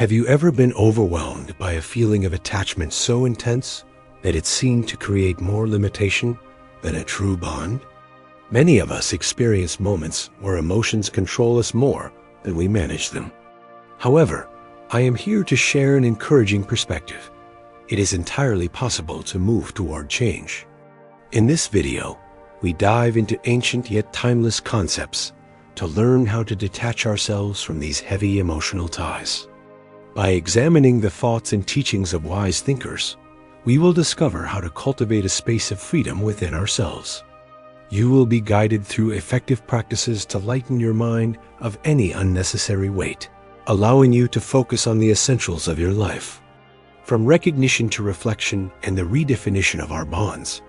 Have you ever been overwhelmed by a feeling of attachment so intense that it seemed to create more limitation than a true bond? Many of us experience moments where emotions control us more than we manage them. However, I am here to share an encouraging perspective. It is entirely possible to move toward change. In this video, we dive into ancient yet timeless concepts to learn how to detach ourselves from these heavy emotional ties. By examining the thoughts and teachings of wise thinkers, we will discover how to cultivate a space of freedom within ourselves. You will be guided through effective practices to lighten your mind of any unnecessary weight, allowing you to focus on the essentials of your life. From recognition to reflection and the redefinition of our bonds,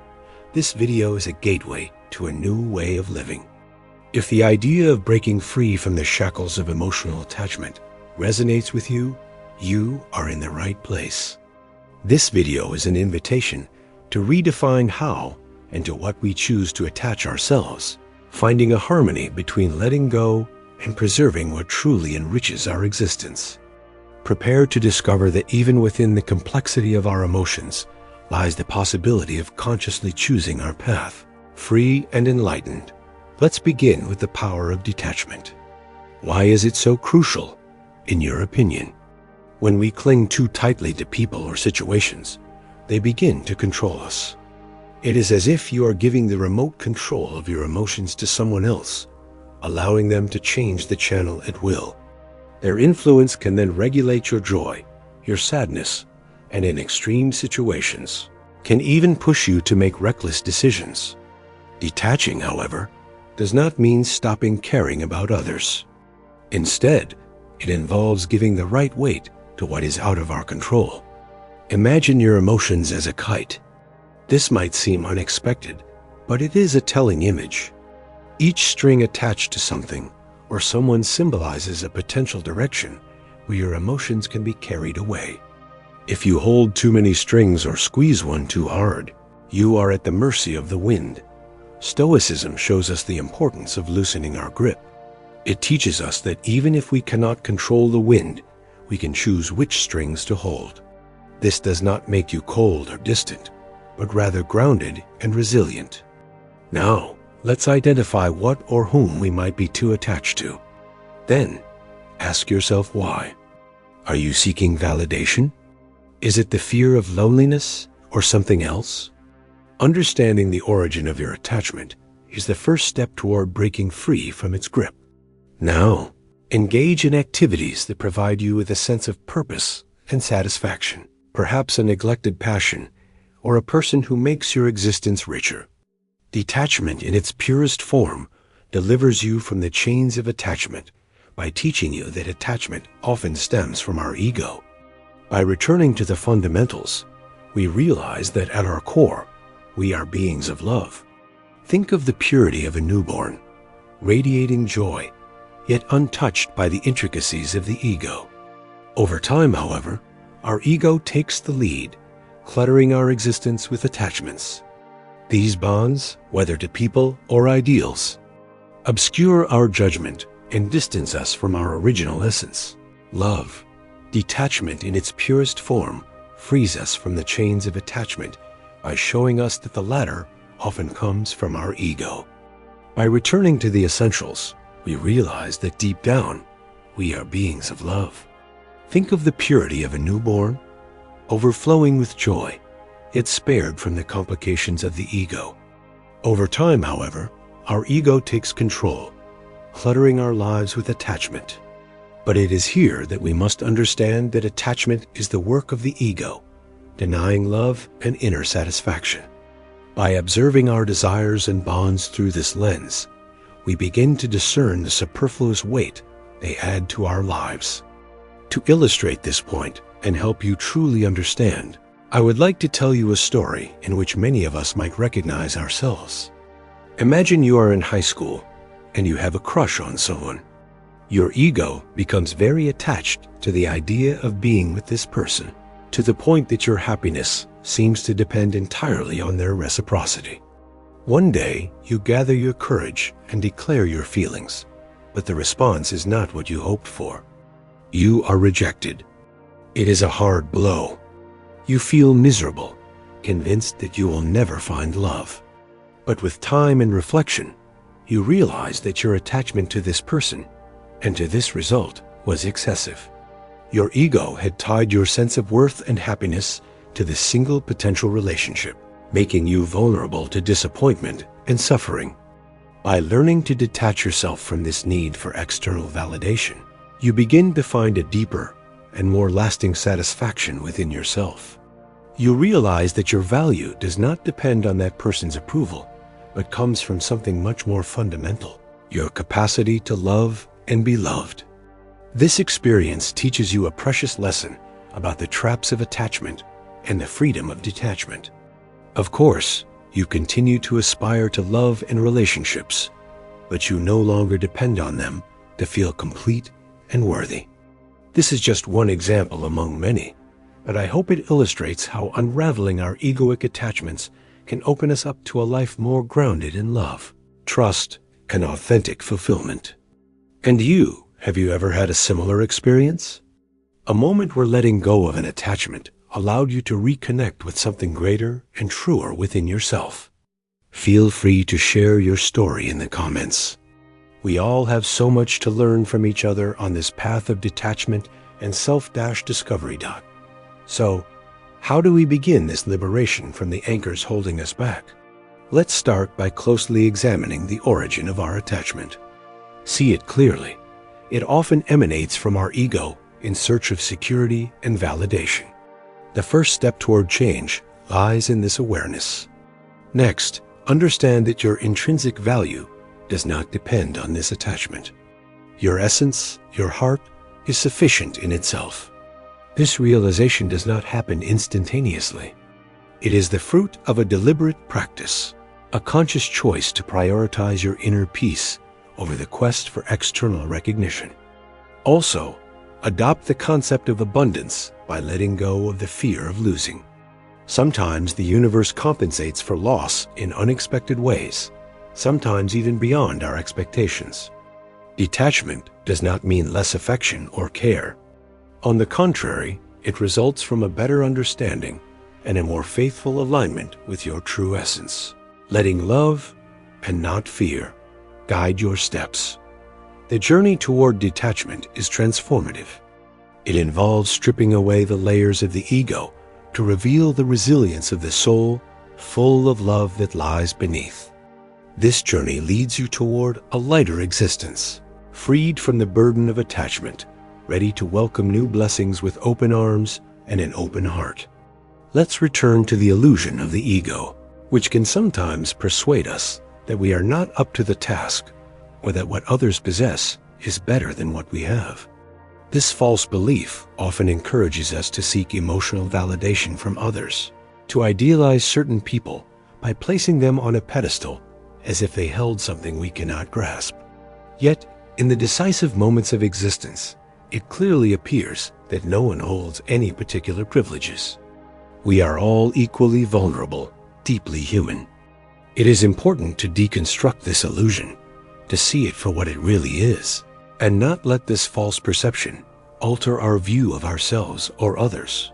this video is a gateway to a new way of living. If the idea of breaking free from the shackles of emotional attachment resonates with you, you are in the right place. This video is an invitation to redefine how and to what we choose to attach ourselves, finding a harmony between letting go and preserving what truly enriches our existence. Prepare to discover that even within the complexity of our emotions lies the possibility of consciously choosing our path, free and enlightened. Let's begin with the power of detachment. Why is it so crucial, in your opinion? When we cling too tightly to people or situations, they begin to control us. It is as if you are giving the remote control of your emotions to someone else, allowing them to change the channel at will. Their influence can then regulate your joy, your sadness, and in extreme situations, can even push you to make reckless decisions. Detaching, however, does not mean stopping caring about others. Instead, it involves giving the right weight to what is out of our control. Imagine your emotions as a kite. This might seem unexpected, but it is a telling image. Each string attached to something or someone symbolizes a potential direction where your emotions can be carried away. If you hold too many strings or squeeze one too hard, you are at the mercy of the wind. Stoicism shows us the importance of loosening our grip. It teaches us that even if we cannot control the wind, we can choose which strings to hold. This does not make you cold or distant, but rather grounded and resilient. Now, let's identify what or whom we might be too attached to. Then, ask yourself why. Are you seeking validation? Is it the fear of loneliness or something else? Understanding the origin of your attachment is the first step toward breaking free from its grip. Now, engage in activities that provide you with a sense of purpose and satisfaction, perhaps a neglected passion or a person who makes your existence richer. Detachment in its purest form delivers you from the chains of attachment by teaching you that attachment often stems from our ego. By returning to the fundamentals, we realize that at our core, we are beings of love. Think of the purity of a newborn, radiating joy, yet untouched by the intricacies of the ego. Over time, however, our ego takes the lead, cluttering our existence with attachments. These bonds, whether to people or ideals, obscure our judgment and distance us from our original essence, love. Detachment in its purest form frees us from the chains of attachment by showing us that the latter often comes from our ego. By returning to the essentials, we realize that deep down, we are beings of love. Think of the purity of a newborn, overflowing with joy, yet spared from the complications of the ego. Over time, however, our ego takes control, cluttering our lives with attachment. But it is here that we must understand that attachment is the work of the ego, denying love and inner satisfaction. By observing our desires and bonds through this lens, we begin to discern the superfluous weight they add to our lives. To illustrate this point and help you truly understand, I would like to tell you a story in which many of us might recognize ourselves. Imagine you are in high school and you have a crush on someone. Your ego becomes very attached to the idea of being with this person, to the point that your happiness seems to depend entirely on their reciprocity. One day, you gather your courage and declare your feelings, but the response is not what you hoped for. You are rejected, It is a hard blow. You feel miserable, convinced that you will never find love. But with time and reflection, you realize that your attachment to this person and to this result was excessive. Your ego had tied your sense of worth and happiness to this single potential relationship, making you vulnerable to disappointment and suffering. By learning to detach yourself from this need for external validation, you begin to find a deeper and more lasting satisfaction within yourself. You realize that your value does not depend on that person's approval, but comes from something much more fundamental: your capacity to love and be loved. This experience teaches you a precious lesson about the traps of attachment and the freedom of detachment. Of course, you continue to aspire to love and relationships, but you no longer depend on them to feel complete and worthy. This is just one example among many, but I hope it illustrates how unraveling our egoic attachments can open us up to a life more grounded in love, trust, and authentic fulfillment. And you, have you ever had a similar experience? A moment where letting go of an attachment allowed you to reconnect with something greater and truer within yourself. Feel free to share your story in the comments. We all have so much to learn from each other on this path of detachment and self-discovery. So, how do we begin this liberation from the anchors holding us back? Let's start by closely examining the origin of our attachment. See it clearly. It often emanates from our ego in search of security and validation. The first step toward change lies in this awareness. Next, understand that your intrinsic value does not depend on this attachment. Your essence, your heart, is sufficient in itself. This realization does not happen instantaneously. It is the fruit of a deliberate practice, a conscious choice to prioritize your inner peace over the quest for external recognition. Also, adopt the concept of abundance by letting go of the fear of losing. Sometimes the universe compensates for loss in unexpected ways, sometimes even beyond our expectations. Detachment does not mean less affection or care. On the contrary, it results from a better understanding and a more faithful alignment with your true essence. Letting love, and not fear, guide your steps. The journey toward detachment is transformative. It involves stripping away the layers of the ego to reveal the resilience of the soul, full of love that lies beneath. This journey leads you toward a lighter existence, freed from the burden of attachment, ready to welcome new blessings with open arms and an open heart. Let's return to the illusion of the ego, which can sometimes persuade us that we are not up to the task, or that what others possess is better than what we have. This false belief often encourages us to seek emotional validation from others, to idealize certain people by placing them on a pedestal as if they held something we cannot grasp. Yet, in the decisive moments of existence, it clearly appears that no one holds any particular privileges. We are all equally vulnerable, deeply human. It is important to deconstruct this illusion, to see it for what it really is, and not let this false perception alter our view of ourselves or others.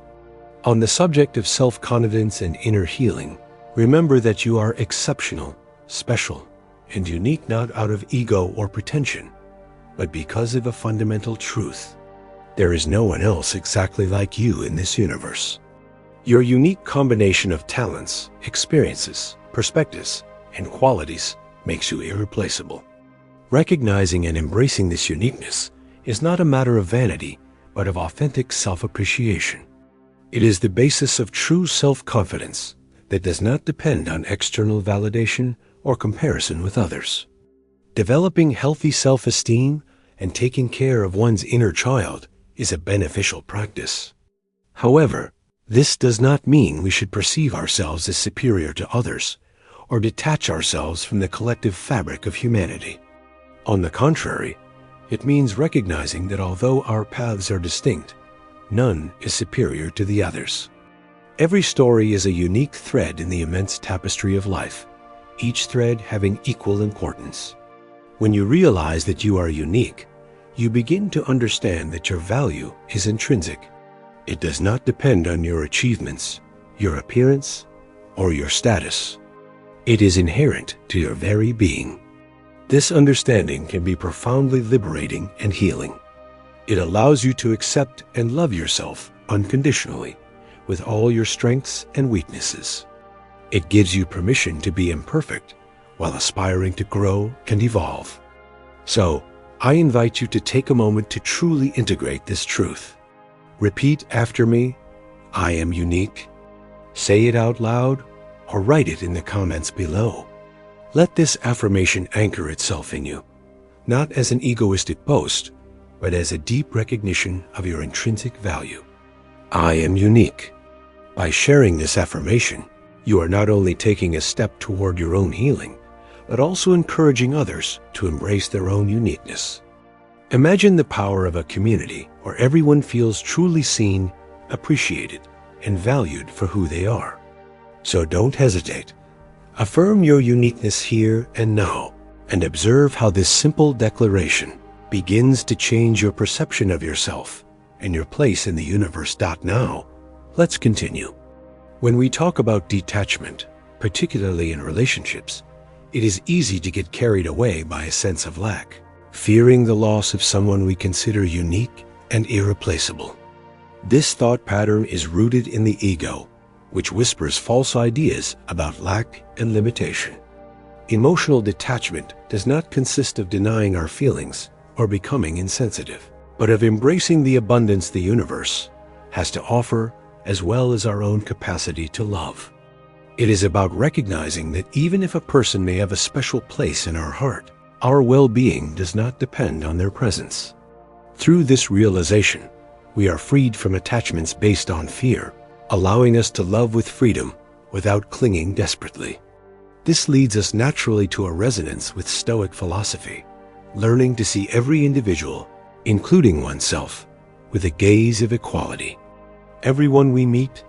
On the subject of self-confidence and inner healing, remember that you are exceptional, special, and unique not out of ego or pretension, but because of a fundamental truth. There is no one else exactly like you in this universe. Your unique combination of talents, experiences, perspectives, and qualities makes you irreplaceable. Recognizing and embracing this uniqueness is not a matter of vanity, but of authentic self-appreciation. It is the basis of true self-confidence that does not depend on external validation or comparison with others. Developing healthy self-esteem and taking care of one's inner child is a beneficial practice. However, this does not mean we should perceive ourselves as superior to others or detach ourselves from the collective fabric of humanity. On the contrary, it means recognizing that although our paths are distinct, none is superior to the others. Every story is a unique thread in the immense tapestry of life, each thread having equal importance. When you realize that you are unique, you begin to understand that your value is intrinsic. It does not depend on your achievements, your appearance, or your status. It is inherent to your very being. This understanding can be profoundly liberating and healing. It allows you to accept and love yourself unconditionally, with all your strengths and weaknesses. It gives you permission to be imperfect while aspiring to grow and evolve. So, I invite you to take a moment to truly integrate this truth. Repeat after me, I am unique. Say it out loud or write it in the comments below. Let this affirmation anchor itself in you, not as an egoistic boast, but as a deep recognition of your intrinsic value. I am unique. By sharing this affirmation, you are not only taking a step toward your own healing, but also encouraging others to embrace their own uniqueness. Imagine the power of a community where everyone feels truly seen, appreciated, and valued for who they are. So don't hesitate. Affirm your uniqueness here and now, and observe how this simple declaration begins to change your perception of yourself and your place in the universe. Now, let's continue. When we talk about detachment, particularly in relationships, it is easy to get carried away by a sense of lack, fearing the loss of someone we consider unique and irreplaceable. This thought pattern is rooted in the ego, which whispers false ideas about lack and limitation. Emotional detachment does not consist of denying our feelings or becoming insensitive, but of embracing the abundance the universe has to offer, as well as our own capacity to love. It is about recognizing that even if a person may have a special place in our heart, our well-being does not depend on their presence. Through this realization, we are freed from attachments based on fear, allowing us to love with freedom without clinging desperately. This leads us naturally to a resonance with Stoic philosophy, learning to see every individual, including oneself, with a gaze of equality. Everyone we meet,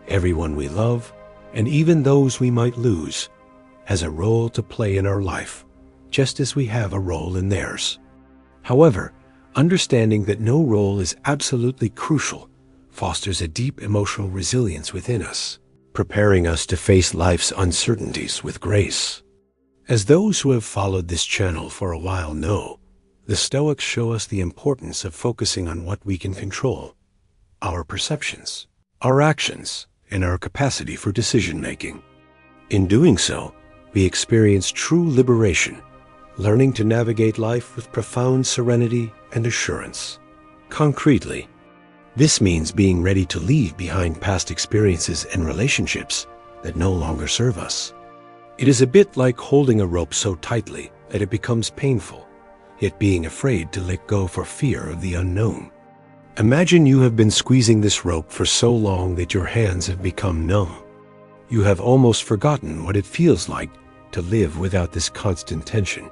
everyone we love, and even those we might lose, has a role to play in our life, just as we have a role in theirs. However, understanding that no role is absolutely crucial fosters a deep emotional resilience within us, preparing us to face life's uncertainties with grace. As those who have followed this channel for a while know, the Stoics show us the importance of focusing on what we can control: our perceptions, our actions, and our capacity for decision-making. In doing so, we experience true liberation, learning to navigate life with profound serenity and assurance. Concretely, this means being ready to leave behind past experiences and relationships that no longer serve us. It is a bit like holding a rope so tightly that it becomes painful, yet being afraid to let go for fear of the unknown. Imagine you have been squeezing this rope for so long that your hands have become numb. You have almost forgotten what it feels like to live without this constant tension.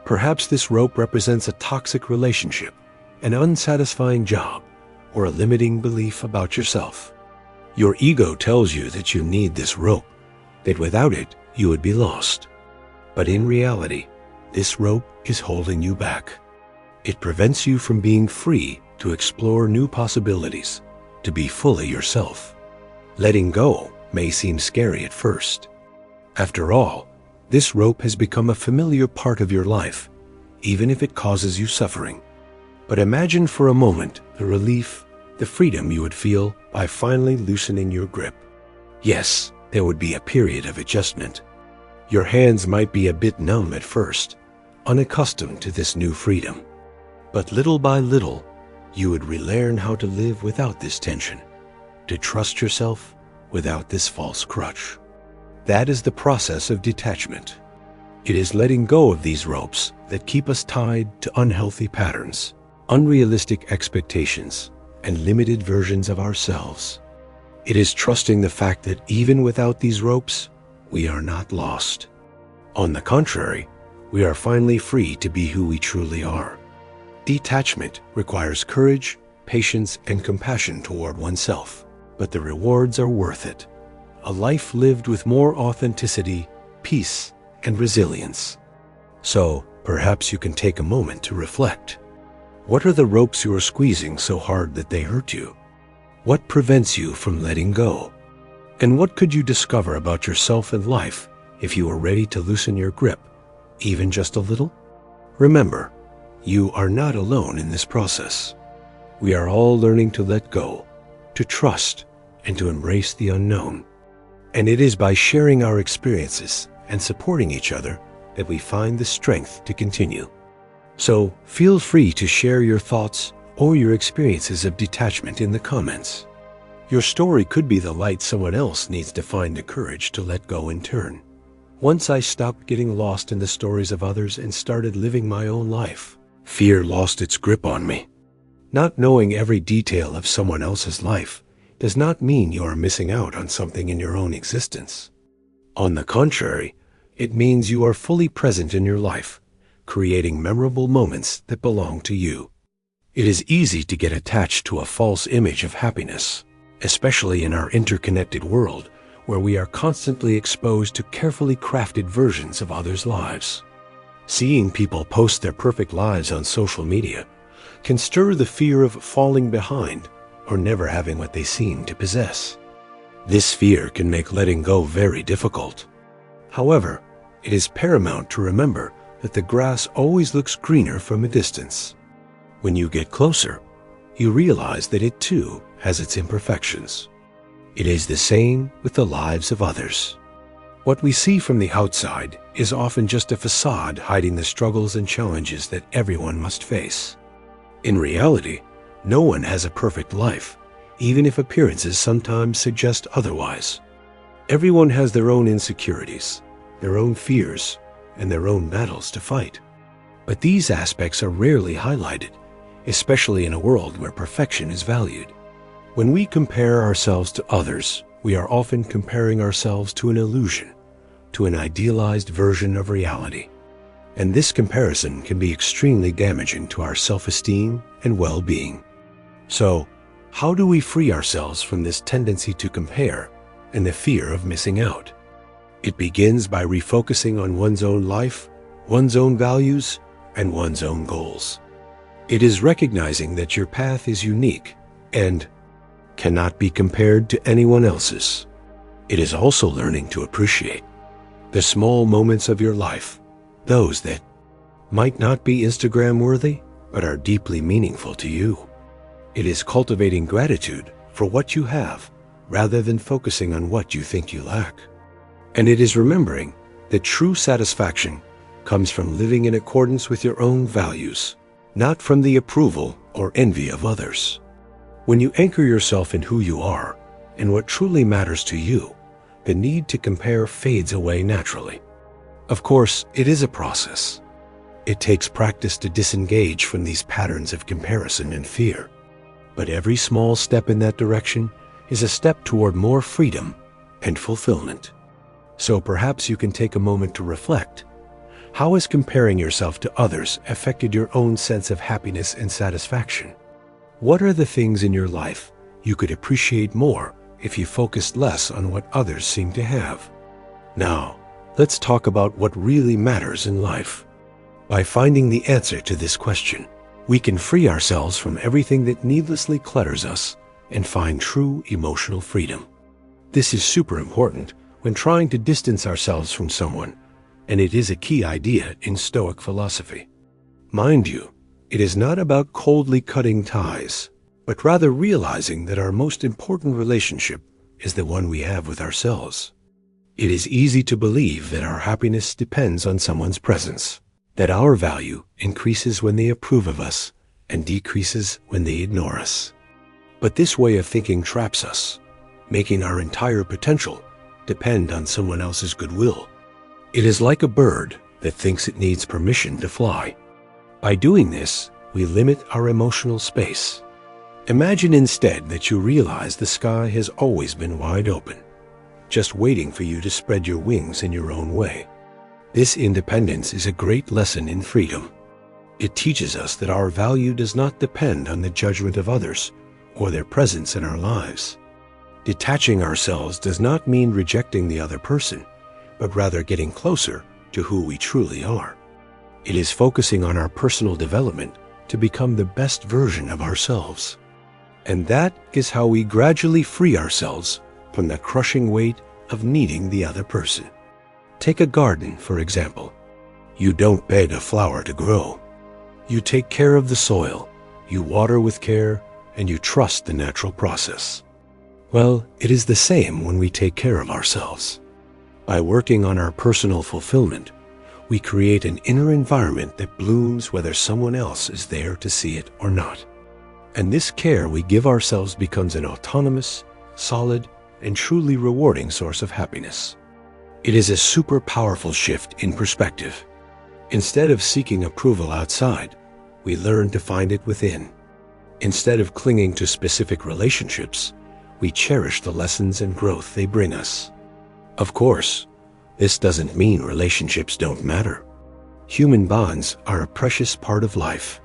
Perhaps this rope represents a toxic relationship, an unsatisfying job, or a limiting belief about yourself. Your ego tells you that you need this rope, that without it you would be lost. But in reality, this rope is holding you back. It prevents you from being free to explore new possibilities, to be fully yourself. Letting go may seem scary at first. After all, this rope has become a familiar part of your life, even if it causes you suffering. But imagine for a moment the relief, the freedom you would feel by finally loosening your grip. Yes, there would be a period of adjustment. Your hands might be a bit numb at first, unaccustomed to this new freedom. But little by little, you would relearn how to live without this tension, to trust yourself without this false crutch. That is the process of detachment. It is letting go of these ropes that keep us tied to unhealthy patterns, unrealistic expectations, and limited versions of ourselves. It is trusting the fact that even without these ropes, we are not lost. On the contrary, we are finally free to be who we truly are. Detachment requires courage, patience, and compassion toward oneself, but the rewards are worth it. A life lived with more authenticity, peace, and resilience. So, perhaps you can take a moment to reflect. What are the ropes you are squeezing so hard that they hurt you? What prevents you from letting go? And what could you discover about yourself and life if you were ready to loosen your grip, even just a little? Remember, you are not alone in this process. We are all learning to let go, to trust, and to embrace the unknown. And it is by sharing our experiences and supporting each other that we find the strength to continue. So feel free to share your thoughts or your experiences of detachment in the comments. Your story could be the light someone else needs to find the courage to let go in turn. Once I stopped getting lost in the stories of others and started living my own life, fear lost its grip on me. Not knowing every detail of someone else's life does not mean you are missing out on something in your own existence. On the contrary, it means you are fully present in your life, creating memorable moments that belong to you. It is easy to get attached to a false image of happiness, especially in our interconnected world where we are constantly exposed to carefully crafted versions of others' lives. Seeing people post their perfect lives on social media can stir the fear of falling behind or never having what they seem to possess. This fear can make letting go very difficult. However, it is paramount to remember that the grass always looks greener from a distance. When you get closer, you realize that it too has its imperfections. It is the same with the lives of others. What we see from the outside is often just a facade hiding the struggles and challenges that everyone must face. In reality, no one has a perfect life, even if appearances sometimes suggest otherwise. Everyone has their own insecurities, their own fears, and their own battles to fight. But these aspects are rarely highlighted, especially in a world where perfection is valued. When we compare ourselves to others, we are often comparing ourselves to an illusion, to an idealized version of reality. And this comparison can be extremely damaging to our self-esteem and well-being. So, how do we free ourselves from this tendency to compare and the fear of missing out? It begins by refocusing on one's own life, one's own values, and one's own goals. It is recognizing that your path is unique and cannot be compared to anyone else's. It is also learning to appreciate the small moments of your life, those that might not be Instagram-worthy, but are deeply meaningful to you. It is cultivating gratitude for what you have, rather than focusing on what you think you lack. And it is remembering that true satisfaction comes from living in accordance with your own values, not from the approval or envy of others. When you anchor yourself in who you are and what truly matters to you, the need to compare fades away naturally. Of course, it is a process. It takes practice to disengage from these patterns of comparison and fear. But every small step in that direction is a step toward more freedom and fulfillment. So perhaps you can take a moment to reflect. How has comparing yourself to others affected your own sense of happiness and satisfaction? What are the things in your life you could appreciate more if you focused less on what others seem to have? Now, let's talk about what really matters in life. By finding the answer to this question, we can free ourselves from everything that needlessly clutters us and find true emotional freedom. This is super important when trying to distance ourselves from someone, and it is a key idea in Stoic philosophy. Mind you, it is not about coldly cutting ties, but rather realizing that our most important relationship is the one we have with ourselves. It is easy to believe that our happiness depends on someone's presence, that our value increases when they approve of us and decreases when they ignore us. But this way of thinking traps us, making our entire potential depend on someone else's goodwill. It is like a bird that thinks it needs permission to fly. By doing this, we limit our emotional space. Imagine instead that you realize the sky has always been wide open, just waiting for you to spread your wings in your own way. This independence is a great lesson in freedom. It teaches us that our value does not depend on the judgment of others or their presence in our lives. Detaching ourselves does not mean rejecting the other person, but rather getting closer to who we truly are. It is focusing on our personal development to become the best version of ourselves. And that is how we gradually free ourselves from the crushing weight of needing the other person. Take a garden, for example. You don't beg a flower to grow. You take care of the soil, you water with care, and you trust the natural process. Well, it is the same when we take care of ourselves. By working on our personal fulfillment, we create an inner environment that blooms whether someone else is there to see it or not. And this care we give ourselves becomes an autonomous, solid, and truly rewarding source of happiness. It is a super powerful shift in perspective. Instead of seeking approval outside, we learn to find it within. Instead of clinging to specific relationships, we cherish the lessons and growth they bring us. Of course, this doesn't mean relationships don't matter. Human bonds are a precious part of life.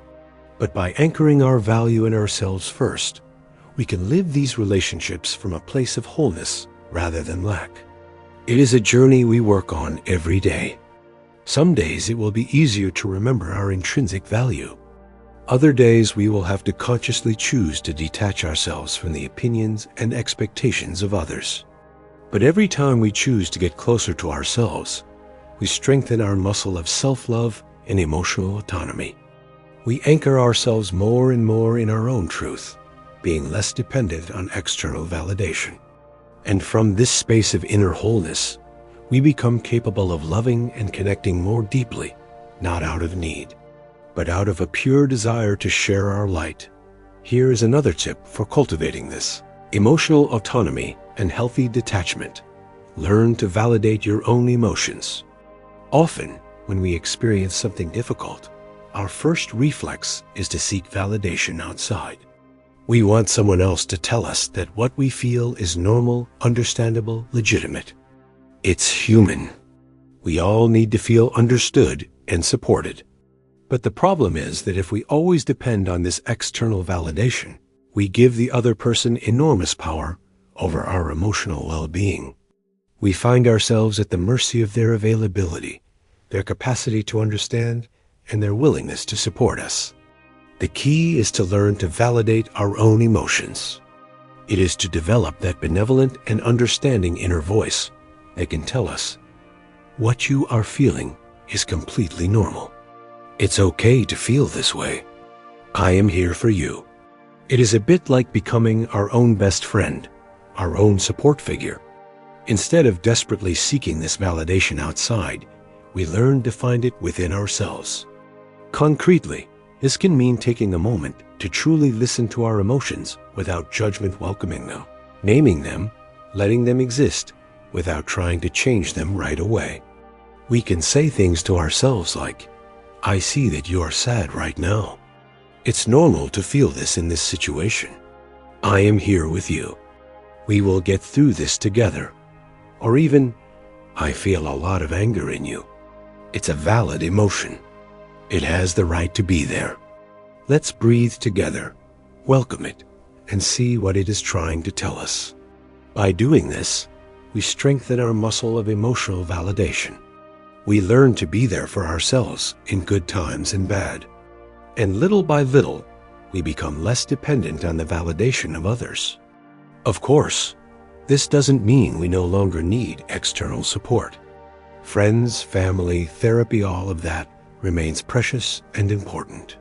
But by anchoring our value in ourselves first, we can live these relationships from a place of wholeness rather than lack. It is a journey we work on every day. Some days it will be easier to remember our intrinsic value. Other days we will have to consciously choose to detach ourselves from the opinions and expectations of others. But every time we choose to get closer to ourselves, we strengthen our muscle of self-love and emotional autonomy. We anchor ourselves more and more in our own truth, being less dependent on external validation. And from this space of inner wholeness, we become capable of loving and connecting more deeply, not out of need, but out of a pure desire to share our light. Here is another tip for cultivating this: emotional autonomy and healthy detachment. Learn to validate your own emotions. Often, when we experience something difficult, our first reflex is to seek validation outside. We want someone else to tell us that what we feel is normal, understandable, legitimate. It's human. We all need to feel understood and supported. But the problem is that if we always depend on this external validation, we give the other person enormous power over our emotional well-being. We find ourselves at the mercy of their availability, their capacity to understand, and their willingness to support us. The key is to learn to validate our own emotions. It is to develop that benevolent and understanding inner voice that can tell us, what you are feeling is completely normal. It's okay to feel this way. I am here for you. It is a bit like becoming our own best friend, our own support figure. Instead of desperately seeking this validation outside, we learn to find it within ourselves. Concretely, this can mean taking a moment to truly listen to our emotions without judgment, welcoming them, naming them, letting them exist without trying to change them right away. We can say things to ourselves like, I see that you are sad right now. It's normal to feel this in this situation. I am here with you. We will get through this together. Or even, I feel a lot of anger in you. It's a valid emotion. It has the right to be there. Let's breathe together, welcome it, and see what it is trying to tell us. By doing this, we strengthen our muscle of emotional validation. We learn to be there for ourselves in good times and bad. And little by little, we become less dependent on the validation of others. Of course, this doesn't mean we no longer need external support. Friends, family, therapy, all of that remains precious and important.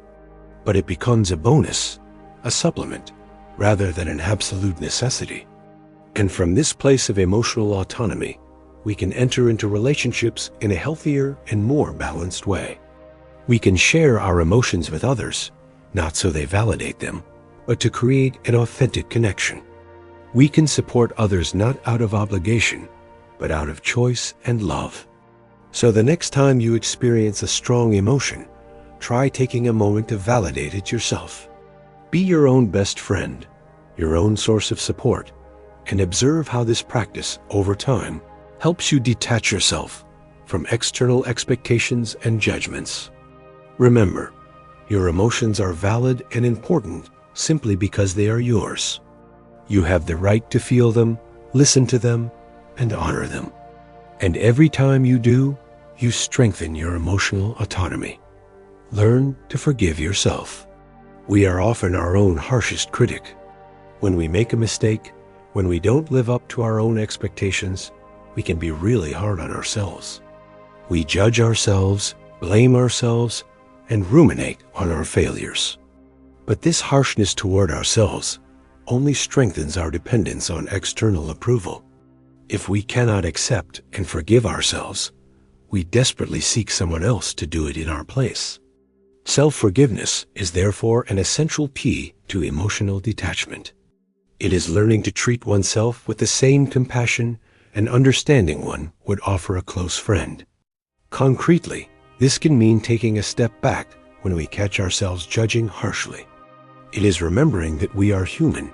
But it becomes a bonus, a supplement, rather than an absolute necessity. And from this place of emotional autonomy, we can enter into relationships in a healthier and more balanced way. We can share our emotions with others, not so they validate them, but to create an authentic connection. We can support others not out of obligation, but out of choice and love. So the next time you experience a strong emotion, try taking a moment to validate it yourself. Be your own best friend, your own source of support, and observe how this practice, over time, helps you detach yourself from external expectations and judgments. Remember, your emotions are valid and important simply because they are yours. You have the right to feel them, listen to them, and honor them. And every time you do, you strengthen your emotional autonomy. Learn to forgive yourself. We are often our own harshest critic. When we make a mistake, when we don't live up to our own expectations, we can be really hard on ourselves. We judge ourselves, blame ourselves, and ruminate on our failures. But this harshness toward ourselves only strengthens our dependence on external approval. If we cannot accept and forgive ourselves, we desperately seek someone else to do it in our place. Self-forgiveness is therefore an essential key to emotional detachment. It is learning to treat oneself with the same compassion and understanding one would offer a close friend. Concretely, this can mean taking a step back when we catch ourselves judging harshly. It is remembering that we are human,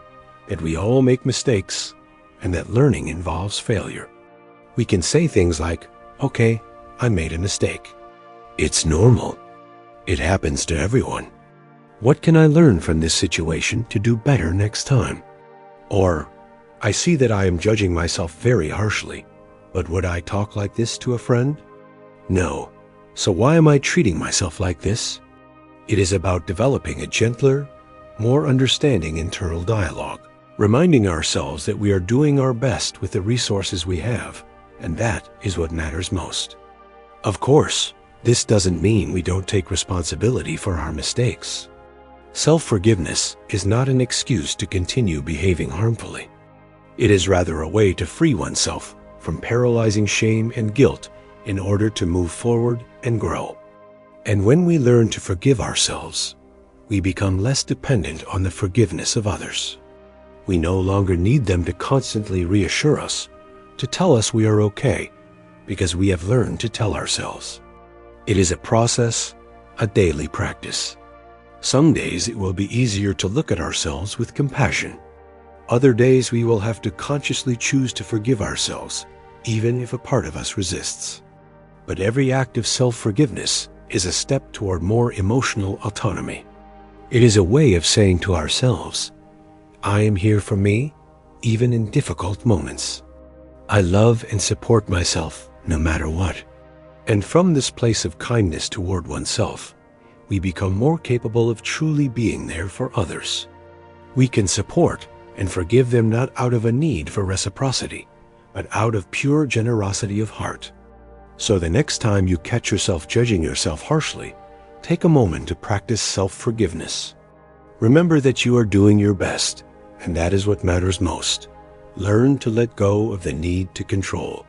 that we all make mistakes, and that learning involves failure. We can say things like, "Okay, I made a mistake. It's normal. It happens to everyone. What can I learn from this situation to do better next time?" Or, "I see that I am judging myself very harshly, but would I talk like this to a friend? No. So why am I treating myself like this?" It is about developing a gentler, more understanding internal dialogue, reminding ourselves that we are doing our best with the resources we have, and that is what matters most. Of course, this doesn't mean we don't take responsibility for our mistakes. Self-forgiveness is not an excuse to continue behaving harmfully. It is rather a way to free oneself from paralyzing shame and guilt in order to move forward and grow. And when we learn to forgive ourselves, we become less dependent on the forgiveness of others. We no longer need them to constantly reassure us, to tell us we are okay, because we have learned to tell ourselves. It is a process, a daily practice. Some days it will be easier to look at ourselves with compassion. Other days we will have to consciously choose to forgive ourselves, even if a part of us resists. But every act of self-forgiveness is a step toward more emotional autonomy. It is a way of saying to ourselves, "I am here for me, even in difficult moments. I love and support myself no matter what." And from this place of kindness toward oneself, we become more capable of truly being there for others. We can support and forgive them not out of a need for reciprocity, but out of pure generosity of heart. So the next time you catch yourself judging yourself harshly, take a moment to practice self-forgiveness. Remember that you are doing your best, and that is what matters most. Learn to let go of the need to control.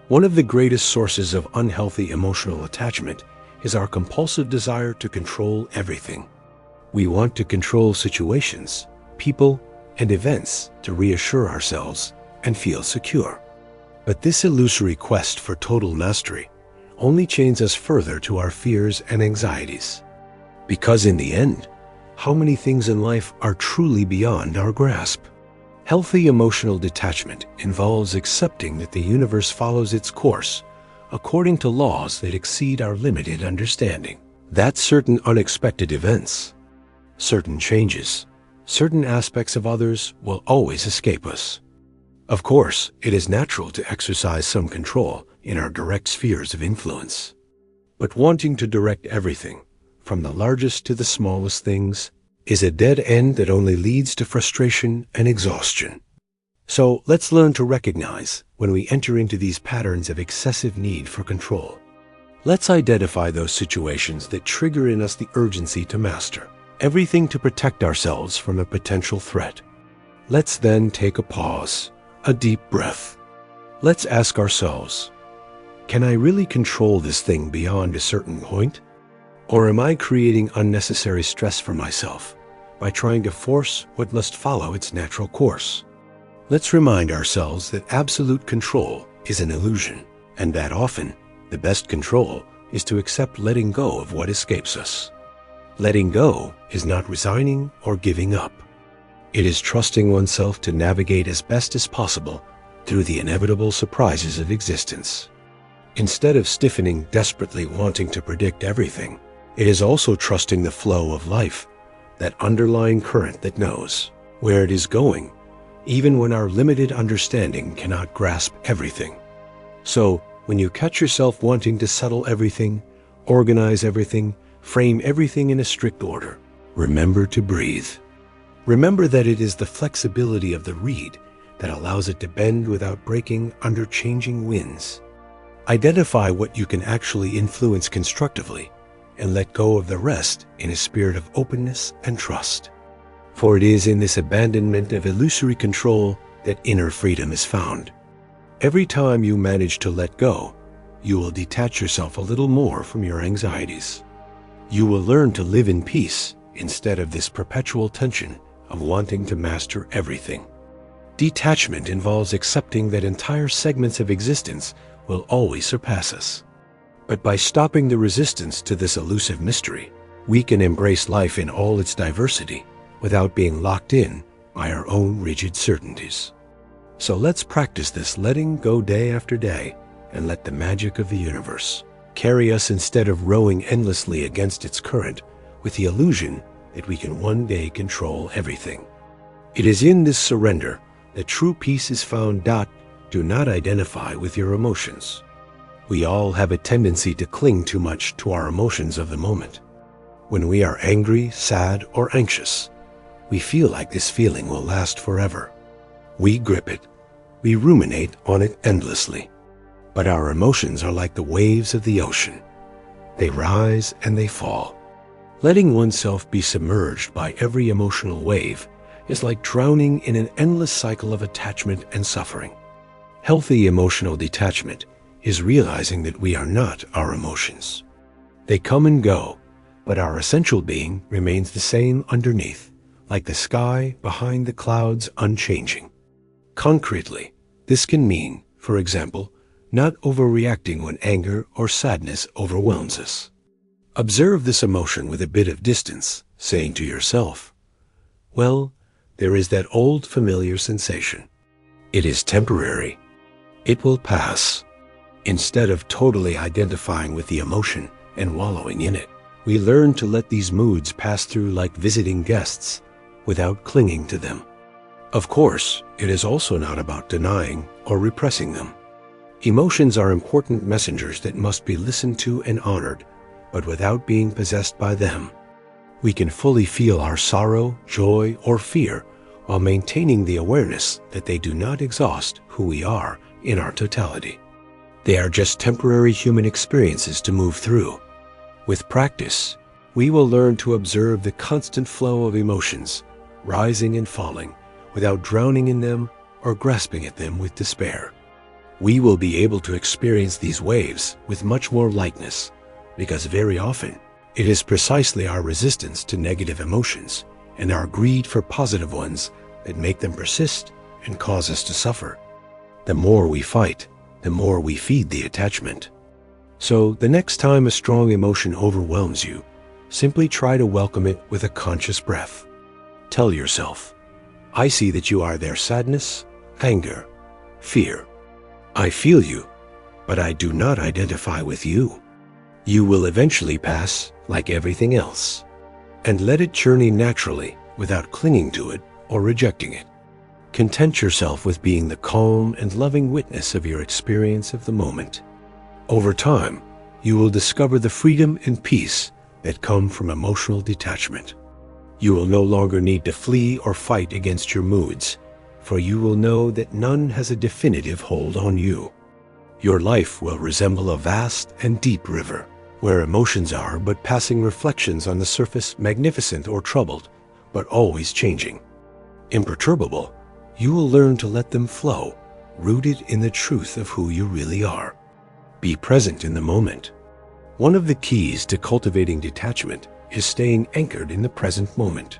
One of the greatest sources of unhealthy emotional attachment is our compulsive desire to control everything. We want to control situations, people, and events to reassure ourselves and feel secure. But this illusory quest for total mastery only chains us further to our fears and anxieties. Because in the end, how many things in life are truly beyond our grasp? Healthy emotional detachment involves accepting that the universe follows its course according to laws that exceed our limited understanding. That certain unexpected events, certain changes, certain aspects of others will always escape us. Of course, it is natural to exercise some control in our direct spheres of influence. But wanting to direct everything, from the largest to the smallest things, is a dead end that only leads to frustration and exhaustion. So let's learn to recognize when we enter into these patterns of excessive need for control. Let's identify those situations that trigger in us the urgency to master, everything to protect ourselves from a potential threat. Let's then take a pause, a deep breath. Let's ask ourselves, can I really control this thing beyond a certain point? Or am I creating unnecessary stress for myself by trying to force what must follow its natural course? Let's remind ourselves that absolute control is an illusion, and that often the best control is to accept letting go of what escapes us. Letting go is not resigning or giving up. It is trusting oneself to navigate as best as possible through the inevitable surprises of existence. Instead of stiffening, desperately wanting to predict everything, it is also trusting the flow of life, that underlying current that knows where it is going, even when our limited understanding cannot grasp everything. So, when you catch yourself wanting to settle everything, organize everything, frame everything in a strict order, remember to breathe. Remember that it is the flexibility of the reed that allows it to bend without breaking under changing winds. Identify what you can actually influence constructively and let go of the rest in a spirit of openness and trust. For it is in this abandonment of illusory control that inner freedom is found. Every time you manage to let go, you will detach yourself a little more from your anxieties. You will learn to live in peace instead of this perpetual tension of wanting to master everything. Detachment involves accepting that entire segments of existence will always surpass us. But by stopping the resistance to this elusive mystery, we can embrace life in all its diversity without being locked in by our own rigid certainties. So let's practice this letting go day after day and let the magic of the universe carry us instead of rowing endlessly against its current with the illusion that we can one day control everything. It is in this surrender that true peace is found. Do not identify with your emotions. We all have a tendency to cling too much to our emotions of the moment. When we are angry, sad, or anxious, we feel like this feeling will last forever. We grip it. We ruminate on it endlessly. But our emotions are like the waves of the ocean. They rise and they fall. Letting oneself be submerged by every emotional wave is like drowning in an endless cycle of attachment and suffering. Healthy emotional detachment is realizing that we are not our emotions. They come and go, but our essential being remains the same underneath, like the sky behind the clouds, unchanging. Concretely, this can mean, for example, not overreacting when anger or sadness overwhelms us. Observe this emotion with a bit of distance, saying to yourself, well, there is that old familiar sensation. It is temporary. It will pass. Instead of totally identifying with the emotion and wallowing in it, we learn to let these moods pass through like visiting guests without clinging to them. Of course, it is also not about denying or repressing them. Emotions are important messengers that must be listened to and honored, but without being possessed by them. We can fully feel our sorrow, joy, or fear while maintaining the awareness that they do not exhaust who we are in our totality. They are just temporary human experiences to move through. With practice, we will learn to observe the constant flow of emotions, rising and falling, without drowning in them or grasping at them with despair. We will be able to experience these waves with much more lightness, because very often it is precisely our resistance to negative emotions and our greed for positive ones that make them persist and cause us to suffer. The more we fight, the more we feed the attachment. So the next time a strong emotion overwhelms you, simply try to welcome it with a conscious breath. Tell yourself, I see that you are their sadness, anger, fear. I feel you, but I do not identify with you. You will eventually pass like everything else, and let it journey naturally without clinging to it or rejecting it. Content yourself with being the calm and loving witness of your experience of the moment. Over time, you will discover the freedom and peace that come from emotional detachment. You will no longer need to flee or fight against your moods, for you will know that none has a definitive hold on you. Your life will resemble a vast and deep river, where emotions are but passing reflections on the surface, magnificent or troubled, but always changing. Imperturbable, you will learn to let them flow, rooted in the truth of who you really are. Be present in the moment. One of the keys to cultivating detachment is staying anchored in the present moment.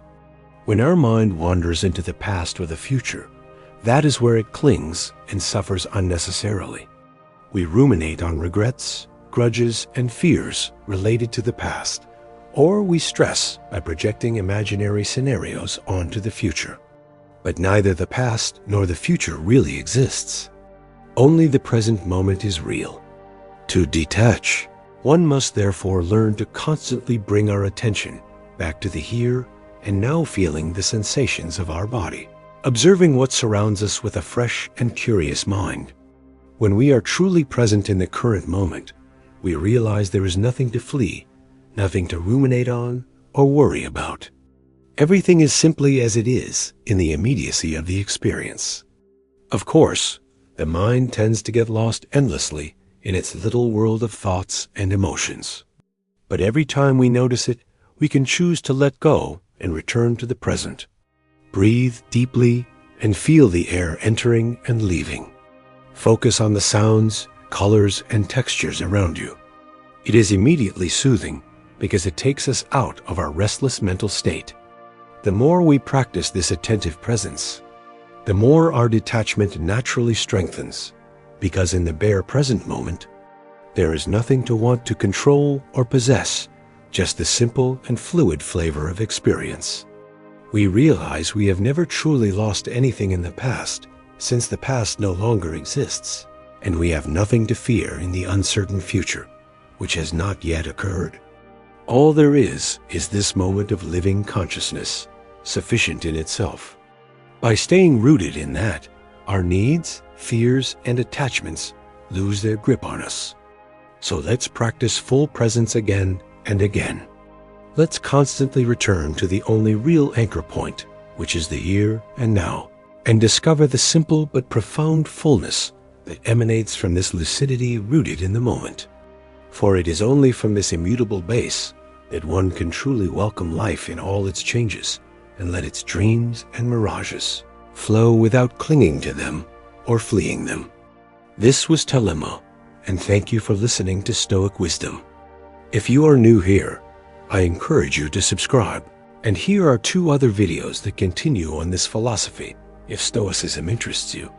When our mind wanders into the past or the future, that is where it clings and suffers unnecessarily. We ruminate on regrets, grudges, and fears related to the past, or we stress by projecting imaginary scenarios onto the future. But neither the past nor the future really exists. Only the present moment is real. To detach, one must therefore learn to constantly bring our attention back to the here and now, feeling the sensations of our body, observing what surrounds us with a fresh and curious mind. When we are truly present in the current moment, we realize there is nothing to flee, nothing to ruminate on or worry about. Everything is simply as it is in the immediacy of the experience. Of course, the mind tends to get lost endlessly in its little world of thoughts and emotions. But every time we notice it, we can choose to let go and return to the present. Breathe deeply and feel the air entering and leaving. Focus on the sounds, colors, and textures around you. It is immediately soothing because it takes us out of our restless mental state. The more we practice this attentive presence, the more our detachment naturally strengthens, because in the bare present moment, there is nothing to want to control or possess, just the simple and fluid flavor of experience. We realize we have never truly lost anything in the past, since the past no longer exists, and we have nothing to fear in the uncertain future, which has not yet occurred. All there is this moment of living consciousness, sufficient in itself. By staying rooted in that, our needs, fears, and attachments lose their grip on us. So let's practice full presence again and again. Let's constantly return to the only real anchor point, which is the here and now, and discover the simple but profound fullness that emanates from this lucidity rooted in the moment. For it is only from this immutable base that one can truly welcome life in all its changes and let its dreams and mirages flow without clinging to them or fleeing them. This was Telema, and thank you for listening to Stoic Wisdom. If you are new here, I encourage you to subscribe. And here are 2 other videos that continue on this philosophy, if Stoicism interests you.